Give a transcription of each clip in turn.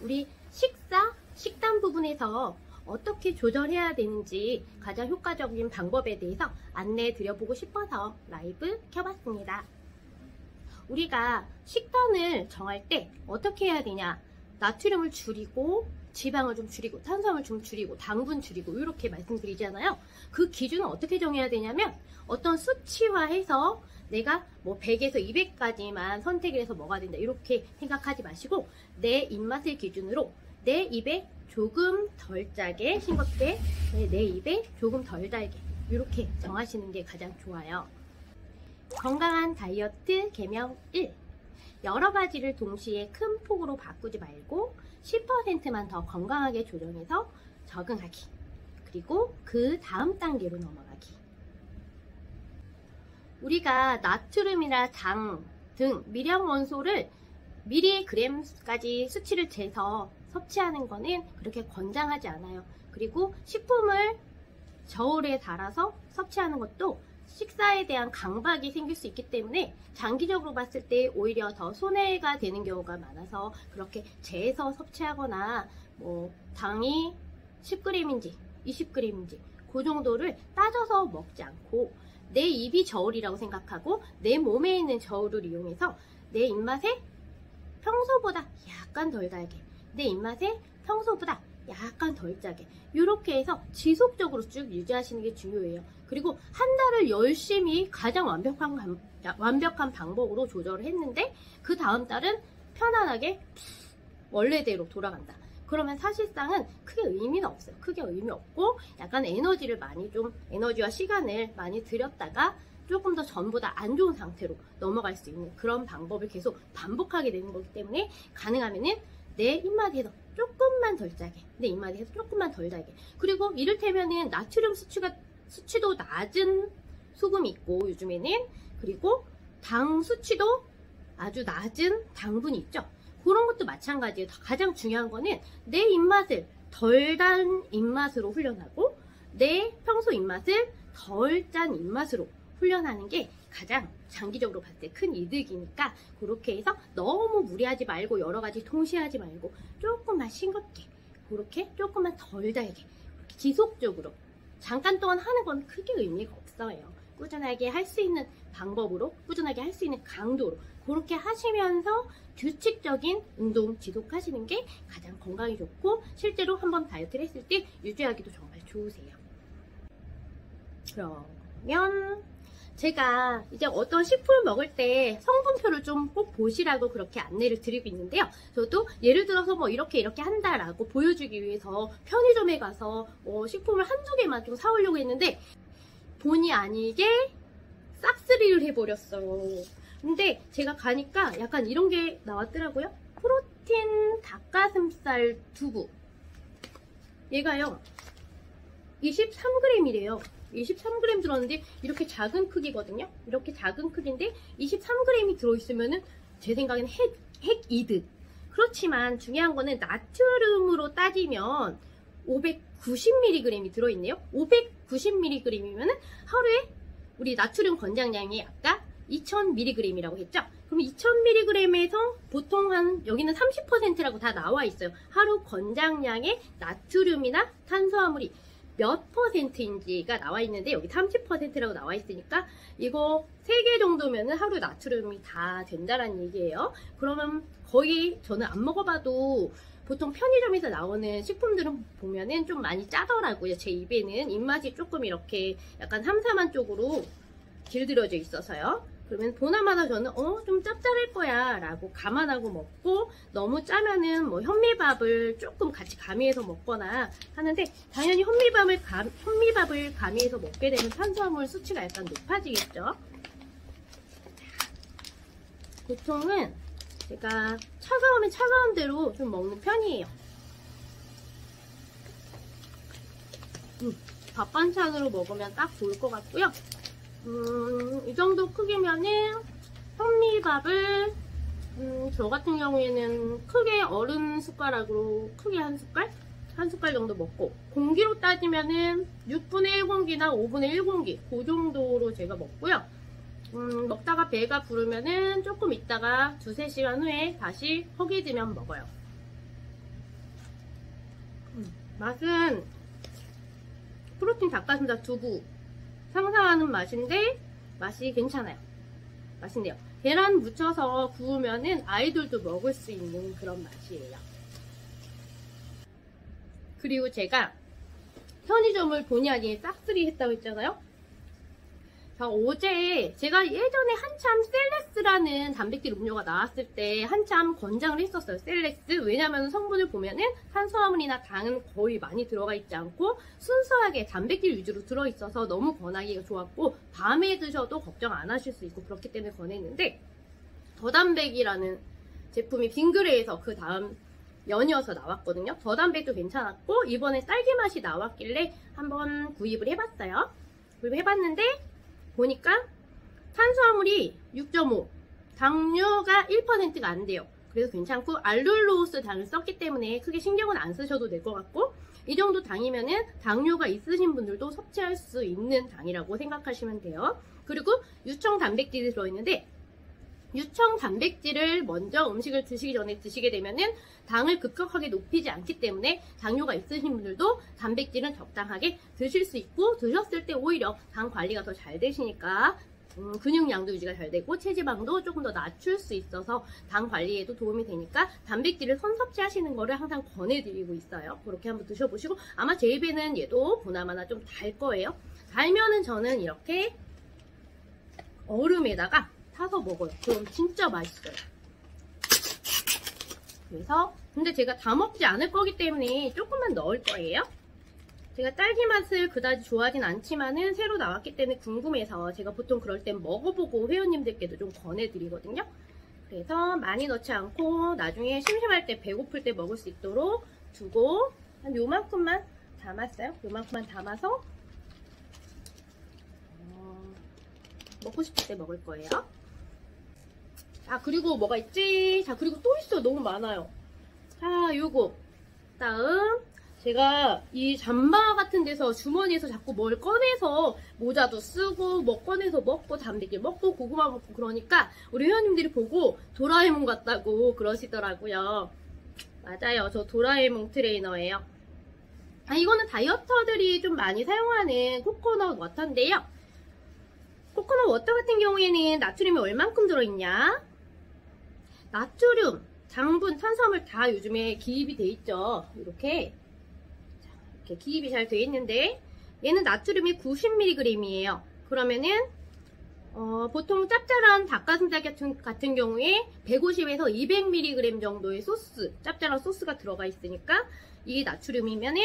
우리 식단 부분에서 어떻게 조절해야 되는지 가장 효과적인 방법에 대해서 안내해 드려보고 싶어서 라이브 켜봤습니다. 우리가 식단을 정할 때 어떻게 해야 되냐? 나트륨을 줄이고 지방을 좀 줄이고 탄수화물 좀 줄이고 당분 줄이고 이렇게 말씀드리잖아요. 그 기준은 어떻게 정해야 되냐면 어떤 수치화해서 내가 뭐 100에서 200까지만 선택을 해서 먹어야 된다 이렇게 생각하지 마시고 내 입맛을 기준으로 내 입에 조금 덜 짜게 싱겁게 내 입에 조금 덜 달게 이렇게 정하시는 게 가장 좋아요. 건강한 다이어트 계명 1. 여러 가지를 동시에 큰 폭으로 바꾸지 말고 10%만 더 건강하게 조정해서 적응하기. 그리고 그 다음 단계로 넘어가기. 우리가 나트륨이나 당 등 미량 원소를 미리그램까지 수치를 재서 섭취하는 거는 그렇게 권장하지 않아요. 그리고 식품을 저울에 달아서 섭취하는 것도 식사에 대한 강박이 생길 수 있기 때문에 장기적으로 봤을 때 오히려 더 손해가 되는 경우가 많아서 그렇게 재서 섭취하거나 뭐 당이 10g인지 20g인지 그 정도를 따져서 먹지 않고 내 입이 저울이라고 생각하고 내 몸에 있는 저울을 이용해서 내 입맛에 평소보다 약간 덜 달게 내 입맛에 평소보다 약간 덜 짜게 이렇게 해서 지속적으로 쭉 유지하시는 게 중요해요. 그리고 한 달을 열심히 가장 완벽한 방법으로 조절을 했는데 그 다음 달은 편안하게 원래대로 돌아간다. 그러면 사실상은 크게 의미는 없어요. 크게 의미 없고 약간 에너지와 시간을 많이 들였다가 조금 더 전보다 안 좋은 상태로 넘어갈 수 있는 그런 방법을 계속 반복하게 되는 거기 때문에 가능하면은 내 입맛에서 조금만 덜 짜게 내 입맛에서 조금만 덜 달게 그리고 이를테면은 나트륨 수치도 낮은 소금이 있고 요즘에는 그리고 당 수치도 아주 낮은 당분이 있죠. 그런 것도 마찬가지예요. 가장 중요한 거는 내 입맛을 덜 단 입맛으로 훈련하고 내 평소 입맛을 덜 짠 입맛으로 훈련하는 게 가장 장기적으로 봤을 때 큰 이득이니까 그렇게 해서 너무 무리하지 말고 여러 가지 동시에 하지 말고 조금만 싱겁게 그렇게 조금만 덜 달게 지속적으로 잠깐 동안 하는 건 크게 의미가 없어요. 꾸준하게 할 수 있는 방법으로 꾸준하게 할 수 있는 강도로 그렇게 하시면서 규칙적인 운동 지속하시는 게 가장 건강에 좋고 실제로 한번 다이어트를 했을 때 유지하기도 정말 좋으세요. 그러면 제가 이제 어떤 식품을 먹을 때 성분표를 좀 꼭 보시라고 그렇게 안내를 드리고 있는데요. 저도 예를 들어서 뭐 이렇게 한다라고 보여주기 위해서 편의점에 가서 식품을 한두 개만 좀 사오려고 했는데 본의 아니게 싹쓸이를 해버렸어요. 근데 제가 가니까 약간 이런 게 나왔더라고요. 프로틴 닭가슴살 두부. 얘가요 23g이래요. 23g 들었는데 이렇게 작은 크기거든요. 이렇게 작은 크기인데 23g이 들어있으면은 제 생각에는 핵 이득. 그렇지만 중요한 거는 나트륨으로 따지면 590mg이 들어있네요. 590mg이면은 하루에 우리 나트륨 권장량이 아까 2000mg이라고 했죠. 그럼 2000mg에서 보통 여기는 30%라고 다 나와 있어요. 하루 권장량의 나트륨이나 탄수화물이 몇 %인지가 나와 있는데 여기 30%라고 나와 있으니까 이거 3개 정도면은 하루 나트륨이 다 된다라는 얘기예요. 그러면 거의 저는 안 먹어봐도 보통 편의점에서 나오는 식품들은 보면은 좀 많이 짜더라고요. 제 입에는 입맛이 조금 이렇게 약간 삼삼한 쪽으로 길들여져 있어서요. 그러면 보나마나 저는 좀 짭짤할 거야 라고 감안하고 먹고 너무 짜면은 뭐 현미밥을 조금 같이 가미해서 먹거나 하는데 당연히 현미밥을 가미해서 먹게 되면 탄수화물 수치가 약간 높아지겠죠. 보통은 제가 차가우면 차가운 대로 좀 먹는 편이에요. 밥 반찬으로 먹으면 딱 좋을 것 같고요. 이 정도 크기면은 현미밥을 저 같은 경우에는 크게 어른 숟가락으로 크게 한 숟갈 정도 먹고 공기로 따지면은 6분의 1공기나 5분의 1공기 그 정도로 제가 먹고요. 먹다가 배가 부르면은 조금 있다가 2~3시간 후에 다시 허기지면 먹어요. 맛은 프로틴 닭가슴살 두부 상상하는 맛인데 맛이 괜찮아요. 맛있네요. 계란 묻혀서 구우면은 아이들도 먹을 수 있는 그런 맛이에요. 그리고 제가 편의점을 본의 아니게 싹쓸이 했다고 했잖아요. 자, 어제 제가 예전에 한참 셀레스라는 단백질 음료가 나왔을 때 한참 권장을 했었어요. 셀레스. 왜냐면 성분을 보면은 탄수화물이나 당은 거의 많이 들어가 있지 않고 순수하게 단백질 위주로 들어있어서 너무 권하기가 좋았고 밤에 드셔도 걱정 안 하실 수 있고 그렇기 때문에 권했는데 더단백이라는 제품이 빙그레에서 그 다음 연이어서 나왔거든요. 더단백도 괜찮았고 이번에 딸기 맛이 나왔길래 한번 구입을 해봤어요. 구입해봤는데 보니까 탄수화물이 6.5, 당류가 1%가 안 돼요. 그래서 괜찮고 알룰로스 당을 썼기 때문에 크게 신경은 안 쓰셔도 될 것 같고 이 정도 당이면은 당류가 있으신 분들도 섭취할 수 있는 당이라고 생각하시면 돼요. 그리고 유청 단백질이 들어있는데 유청 단백질을 먼저 음식을 드시기 전에 드시게 되면은 당을 급격하게 높이지 않기 때문에 당뇨가 있으신 분들도 단백질은 적당하게 드실 수 있고 드셨을 때 오히려 당 관리가 더 잘 되시니까 근육량도 유지가 잘 되고 체지방도 조금 더 낮출 수 있어서 당 관리에도 도움이 되니까 단백질을 선섭취하시는 거를 항상 권해드리고 있어요. 그렇게 한번 드셔보시고 아마 제 입에는 얘도 보나마나 좀 달 거예요. 달면은 저는 이렇게 얼음에다가 타서 먹어요. 그럼 진짜 맛있어요. 그래서 근데 제가 다 먹지 않을 거기 때문에 조금만 넣을 거예요. 제가 딸기 맛을 그다지 좋아하진 않지만은 새로 나왔기 때문에 궁금해서 제가 보통 그럴 땐 먹어보고 회원님들께도 좀 권해드리거든요. 그래서 많이 넣지 않고 나중에 심심할 때 배고플 때 먹을 수 있도록 두고 한 요만큼만 담았어요. 요만큼만 담아서 먹고 싶을 때 먹을 거예요. 아 그리고 뭐가 있지? 자 그리고 또 있어요. 너무 많아요. 자 요거 다음 제가 이 잠바 같은 데서 주머니에서 자꾸 뭘 꺼내서 모자도 쓰고 뭐 꺼내서 먹고 단백질 먹고 고구마 먹고 그러니까 우리 회원님들이 보고 도라에몽 같다고 그러시더라고요. 맞아요. 저 도라에몽 트레이너예요. 아 이거는 다이어터들이 좀 많이 사용하는 코코넛 워터인데요. 코코넛 워터 같은 경우에는 나트륨이 얼만큼 들어있냐? 나트륨, 당분, 탄수화물 다 요즘에 기입이 돼 있죠. 이렇게 기입이 잘 돼 있는데 얘는 나트륨이 90mg이에요. 그러면은 보통 짭짤한 닭가슴살 같은 경우에 150에서 200mg 정도의 소스, 짭짤한 소스가 들어가 있으니까 이게 나트륨이면은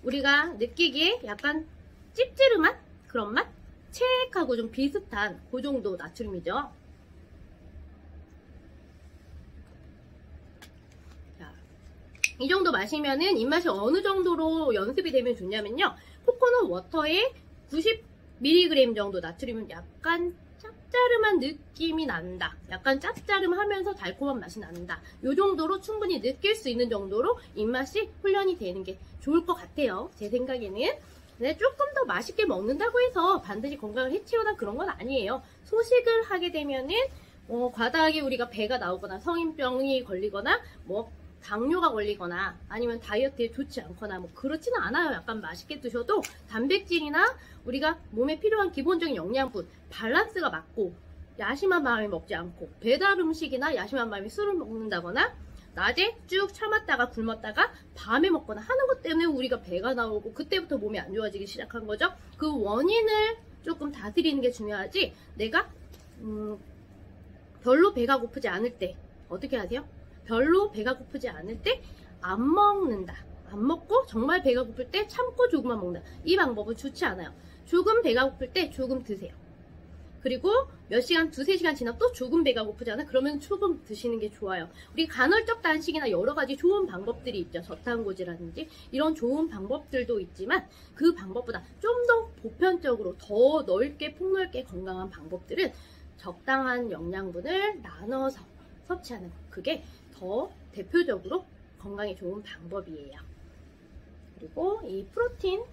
우리가 느끼기에 약간 찝찝한 그런 맛? 체액하고 좀 비슷한 그 정도 나트륨이죠. 자, 이 정도 마시면은 입맛이 어느 정도로 연습이 되면 좋냐면요. 코코넛 워터에 90mg 정도 나트륨은 약간 짭짜름한 느낌이 난다. 약간 짭짜름하면서 달콤한 맛이 난다. 이 정도로 충분히 느낄 수 있는 정도로 입맛이 훈련이 되는 게 좋을 것 같아요. 제 생각에는. 네, 조금 더 맛있게 먹는다고 해서 반드시 건강을 해치우다 그런 건 아니에요. 소식을 하게 되면은 과다하게 우리가 배가 나오거나 성인병이 걸리거나 뭐 당뇨가 걸리거나 아니면 다이어트에 좋지 않거나 뭐 그렇지는 않아요. 약간 맛있게 드셔도 단백질이나 우리가 몸에 필요한 기본적인 영양분 밸런스가 맞고 야심한 마음에 먹지 않고 배달 음식이나 야심한 마음에 술을 먹는다거나 낮에 쭉 참았다가 굶었다가 밤에 먹거나 하는 것 때문에 우리가 배가 나오고 그때부터 몸이 안 좋아지기 시작한 거죠. 그 원인을 조금 다스리는 게 중요하지 내가 별로 배가 고프지 않을 때 어떻게 하세요? 별로 배가 고프지 않을 때 안 먹는다. 안 먹고 정말 배가 고플 때 참고 조금만 먹는다. 이 방법은 좋지 않아요. 조금 배가 고플 때 조금 드세요. 그리고 몇 시간, 두세 시간 지나 또 조금 배가 고프잖아. 그러면 조금 드시는 게 좋아요. 우리 간헐적 단식이나 여러 가지 좋은 방법들이 있죠. 저탄고지라든지 이런 좋은 방법들도 있지만 그 방법보다 좀 더 보편적으로 더 넓게 폭넓게 건강한 방법들은 적당한 영양분을 나눠서 섭취하는 것. 그게 더 대표적으로 건강에 좋은 방법이에요. 그리고 이 프로틴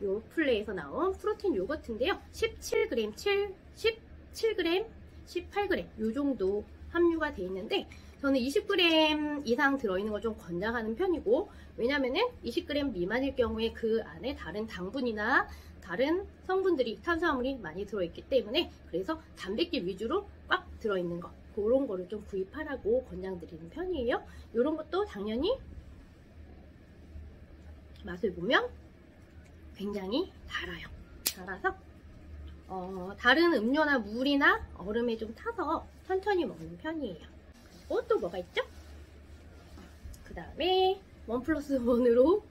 요플레에서 나온 프로틴 요거트인데요. 17g, 17g, 18g 요 정도 함유가 되어 있는데 저는 20g 이상 들어있는 걸 좀 권장하는 편이고, 왜냐면은 20g 미만일 경우에 그 안에 다른 당분이나 다른 성분들이, 탄수화물이 많이 들어있기 때문에, 그래서 단백질 위주로 꽉 들어있는 거, 그런 거를 좀 구입하라고 권장드리는 편이에요. 이런 것도 당연히 맛을 보면 굉장히 달아서 다른 음료나 물이나 얼음에 좀 타서 천천히 먹는 편이에요. 그리고 또 뭐가 있죠? 그 다음에 1+1으로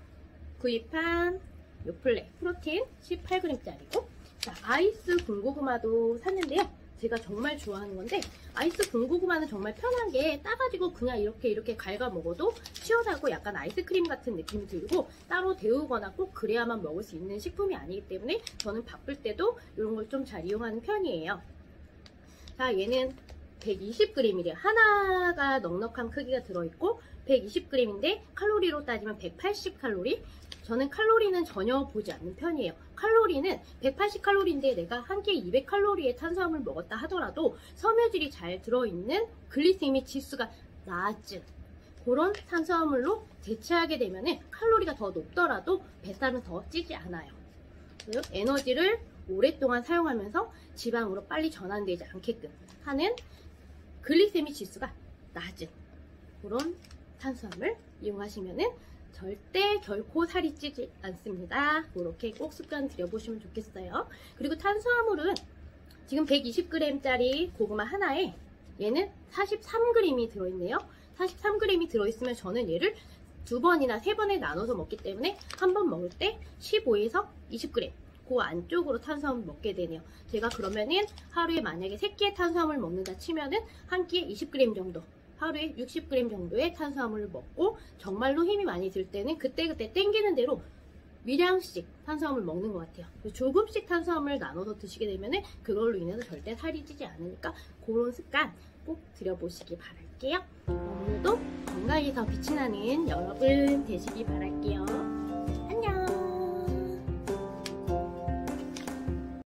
구입한 요플레 프로틴 18g짜리고, 자, 아이스 군고구마도 샀는데요. 제가 정말 좋아하는 건데, 아이스 군고구마는 정말 편한 게 따가지고 그냥 이렇게 갉아 먹어도 시원하고 약간 아이스크림 같은 느낌이 들고, 따로 데우거나 꼭 그래야만 먹을 수 있는 식품이 아니기 때문에 저는 바쁠 때도 이런 걸 좀 잘 이용하는 편이에요. 자, 얘는 120g이래요. 하나가 넉넉한 크기가 들어있고 120g인데 칼로리로 따지면 180칼로리. 저는 칼로리는 전혀 보지 않는 편이에요. 칼로리는 180칼로리인데 내가 한 끼에 200칼로리의 탄수화물 먹었다 하더라도 섬유질이 잘 들어있는 글리세미 지수가 낮은 그런 탄수화물로 대체하게 되면 칼로리가 더 높더라도 뱃살은 더 찌지 않아요. 그리고 에너지를 오랫동안 사용하면서 지방으로 빨리 전환되지 않게끔 하는 글리세미 지수가 낮은 그런 탄수화물 이용하시면은 절대 결코 살이 찌지 않습니다. 그렇게 꼭 습관 들여보시면 좋겠어요. 그리고 탄수화물은 지금 120g짜리 고구마 하나에 얘는 43g이 들어있네요. 43g이 들어있으면 저는 얘를 2번이나 3번에 나눠서 먹기 때문에 한 번 먹을 때 15에서 20g 그 안쪽으로 탄수화물 먹게 되네요. 제가 그러면은 하루에 만약에 3끼의 탄수화물 먹는다 치면은 한 끼에 20g 정도, 하루에 60g 정도의 탄수화물을 먹고 정말로 힘이 많이 들 때는 그때그때 땡기는 대로 미량씩 탄수화물 먹는 것 같아요. 조금씩 탄수화물 나눠서 드시게 되면은 그걸로 인해서 절대 살이 찌지 않으니까 그런 습관 꼭 들여보시기 바랄게요. 오늘도 건강에서 빛이 나는 여러분 되시기 바랄게요.